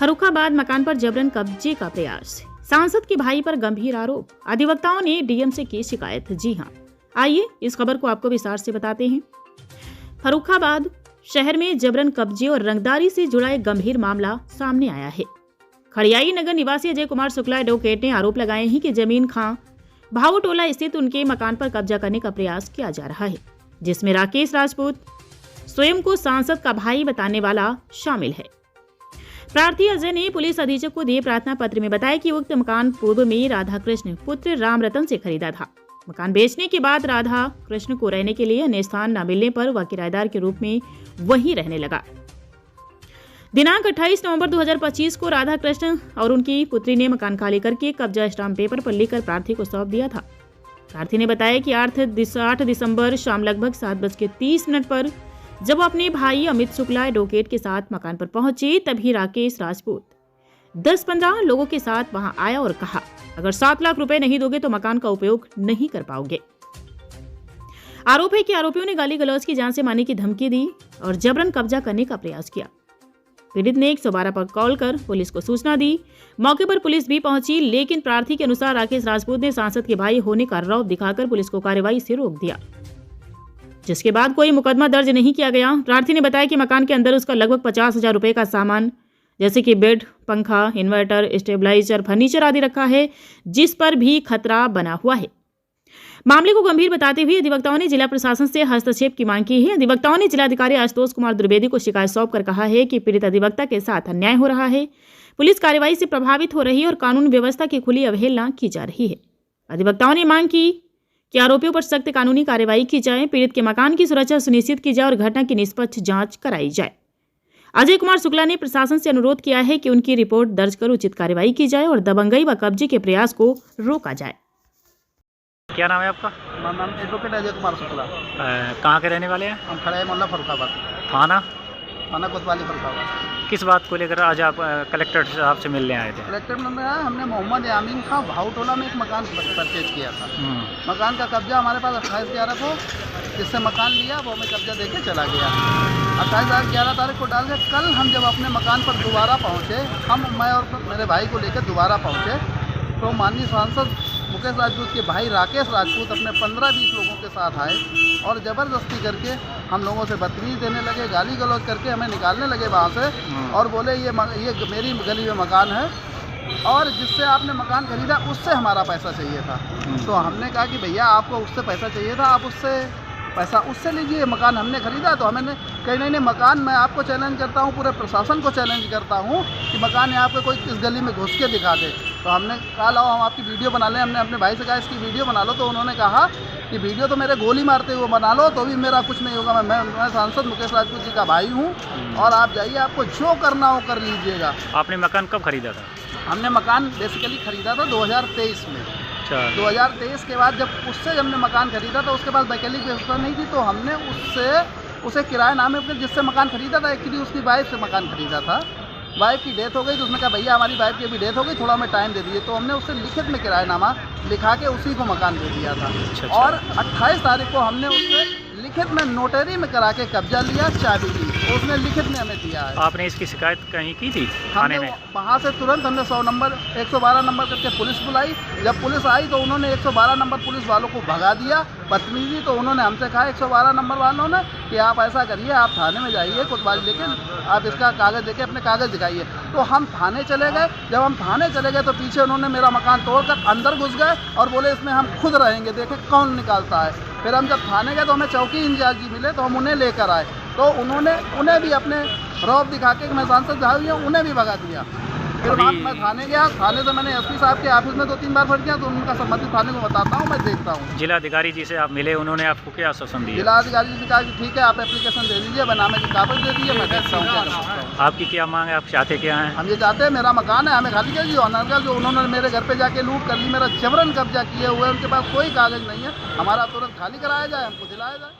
फर्रुखाबाद मकान पर जबरन कब्जे का प्रयास, सांसद के भाई पर गंभीर आरोप, अधिवक्ताओं ने डीएम से की शिकायत। जी हां, आइए इस खबर को आपको विस्तार से बताते हैं। फर्रुखाबाद शहर में जबरन कब्जे और रंगदारी से जुड़ा एक गंभीर मामला सामने आया है। खड़ियाई नगर निवासी अजय कुमार शुक्ला एडवोकेट ने आरोप लगाए हैं कि जमीन खां भाऊ टोला स्थित उनके मकान पर कब्जा करने का प्रयास किया जा रहा है, जिसमें राकेश राजपूत स्वयं को सांसद का भाई बताने वाला शामिल है। प्रार्थी अजय ने पुलिस अधीक्षक को दिए प्रार्थना पत्र में बताया कि उक्त मकान पूर्व में राधा कृष्ण पुत्र राम रतन से खरीदा था। मकान बेचने के बाद राधा कृष्ण को रहने के लिए अन्य स्थान न मिलने पर वह किराएदार के रूप में वहीं रहने लगा। दिनांक 28 नवंबर 2025 को राधा कृष्ण और उनकी पुत्री ने मकान खाली करके कब्जा स्टाम्प पेपर पर लिखकर प्रार्थी को सौंप दिया था। प्रार्थी ने बताया कि 8 दिसंबर शाम लगभग 7:30 पर जब अपने भाई अमित शुक्ला एडवोकेट के साथ मकान पर पहुंचे, तभी राकेश राजपूत 10-15 लोगों के साथ वहां आया और कहा, अगर 7 लाख रुपए नहीं दोगे तो मकान का उपयोग नहीं कर पाओगे। आरोप है कि आरोपियों ने गाली गलौज की जान से मारने की धमकी दी और जबरन कब्जा करने का प्रयास किया। पीड़ित ने 112 पर कॉल कर पुलिस को सूचना दी। मौके पर पुलिस भी पहुंची, लेकिन प्रार्थी के अनुसार राकेश राजपूत ने सांसद के भाई होने का रौब दिखाकर पुलिस को कार्रवाई से रोक दिया, जिसके बाद कोई मुकदमा दर्ज नहीं किया गया। प्रार्थी ने बताया कि मकान के अंदर उसका लगभग 50,000 रुपए का सामान जैसे कि बेड, पंखा, इन्वर्टर, स्टेबलाइजर, फर्नीचर आदि रखा है, जिस पर भी खतरा बना हुआ है। मामले को गंभीर बताते हुए अधिवक्ताओं ने जिला प्रशासन से हस्तक्षेप की मांग की है। अधिवक्ताओं ने जिलाधिकारी आशुतोष कुमार द्विवेदी को शिकायत सौंपकर कहा है कि पीड़ित अधिवक्ता के साथ अन्याय हो रहा है, पुलिस कार्रवाई से प्रभावित हो रही है और कानून व्यवस्था की खुली अवहेलना की जा रही है। अधिवक्ताओं ने मांग की कि आरोपियों पर सख्त कानूनी कार्रवाई की जाए, पीड़ित के मकान की सुरक्षा सुनिश्चित की जाए और घटना की निष्पक्ष जांच कराई जाए। अजय कुमार शुक्ला ने प्रशासन से अनुरोध किया है कि उनकी रिपोर्ट दर्ज कर उचित कार्रवाई की जाए और दबंगई व कब्जे के प्रयास को रोका जाए। क्या नाम है आपका? मेरा नाम एडवोकेट अजय कुमार शुक्ला। कहाँ के रहने वाले हैं? हम खड़े हैं मोहल्ला फर्रुखाबाद, थाना कोतवाली फर्रुखाबाद। किस बात को लेकर आज आप कलेक्टर साहब से मिलने आए थे? कलेक्टर में आया, हमने मोहम्मद यामीन खां भाऊ टोला में एक मकान परचेज किया था। मकान का कब्जा हमारे पास 28/11 को जिससे मकान लिया वो हमें कब्जा देके चला गया। 28/11 तारीख को डाल के कल हम जब अपने मकान पर दोबारा पहुँचे, मैं और मेरे भाई को लेकर दोबारा पहुँचे, तो माननीय सांसद मुकेश राजपूत के भाई राकेश राजपूत अपने 15-20 लोगों के साथ आए और ज़बरदस्ती करके हम लोगों से बदतमीज़ी देने लगे, गाली गलौज करके हमें निकालने लगे वहाँ से और बोले ये मेरी गली में मकान है और जिससे आपने मकान खरीदा उससे हमारा पैसा चाहिए था। तो हमने कहा कि भैया आपको उससे पैसा चाहिए था, आप उससे पैसा उससे लीजिए, मकान हमने खरीदा। तो हमें कहीं नहीं मकान मैं आपको चैलेंज करता हूँ, पूरे प्रशासन को चैलेंज करता हूँ कि मकान यहाँ पे कोई इस गली में घुस के दिखा दे। तो हमने कहा लाओ हम आपकी वीडियो बना लें। हमने अपने भाई से कहा इसकी वीडियो बना लो, तो उन्होंने कहा कि वीडियो तो मेरे गोली मारते हुए बना लो तो भी मेरा कुछ नहीं होगा, मैं सांसद मुकेश राजपूत जी का भाई हूँ और आप जाइए, आपको जो करना हो कर लीजिएगा। आपने मकान कब खरीदा था? हमने मकान बेसिकली खरीदा था 2023 में। 2023 के बाद जब उससे हमने मकान खरीदा था, उसके बाद वैकल्पिक व्यवस्था नहीं थी, तो हमने उसे किराएनामे पर जिससे मकान खरीदा था, एक्चुअली उसकी वाइफ से मकान खरीदा था। वाइफ की डेथ हो गई तो उसने कहा भैया हमारी वाइफ की अभी डेथ हो गई, थोड़ा हमें टाइम दे दीजिए। तो हमने उससे लिखित में किराएनामा लिखा के उसी को मकान दे दिया था। अच्छा। और 28 तारीख को हमने उससे लिखित में नोटरी में करा के कब्जा लिया, चाबी दी, तो उसने लिखित में हमें दिया है। आपने इसकी शिकायत कहीं की थी थाने में? वहाँ से तुरंत हमने 112 नंबर करके पुलिस बुलाई। जब पुलिस आई तो उन्होंने 112 नंबर पुलिस वालों को भगा दिया, बदतमीजी। तो उन्होंने हमसे कहा 112 नंबर वालों ने कि आप ऐसा करिए, आप थाने में जाइए कोतवाली लेके, आप इसका कागज़ लेके अपने कागज़ दिखाइए। तो हम थाने चले गए। जब हम थाने चले गए तो पीछे उन्होंने मेरा मकान तोड़कर अंदर घुस गए और बोले इसमें हम खुद रहेंगे, देखें कौन निकालता है। फिर हम जब थाने गए तो हमें चौकी इंचार्ज जी मिले, तो हम उन्हें लेकर आए, तो उन्हें भी अपने रौब दिखा के मैं सांसद भाई हूँ, उन्हें भी भगा दिया। फिर मैं थाने गया, थाने से मैंने एसपी साहब के ऑफिस में 2-3 बार फोन किया, तो उनका संबंधित थाने को बताता हूँ, मैं देखता हूँ। जिलाधिकारी जी से आप मिले, उन्होंने आपको क्या आश्वासन दिया? जिलाधिकारी जी ने कहा कि ठीक है आप एप्लीकेशन दे दीजिए, बनामे की कागज दे दीजिए, मैं देखता हूँ क्या कर सकता हूँ। आपकी क्या मांग है, आप चाहते क्या हैं? हम ये चाहते हैं मेरा मकान है हमें खाली कीजिए। ऑनर जो उन्होंने मेरे घर पे जाके लूट कर ली, मेरा जबरन कब्जा किए हुए, उनके पास कोई कागज नहीं है, हमारा तुरंत खाली कराया जाए, हमको दिलाया जाए।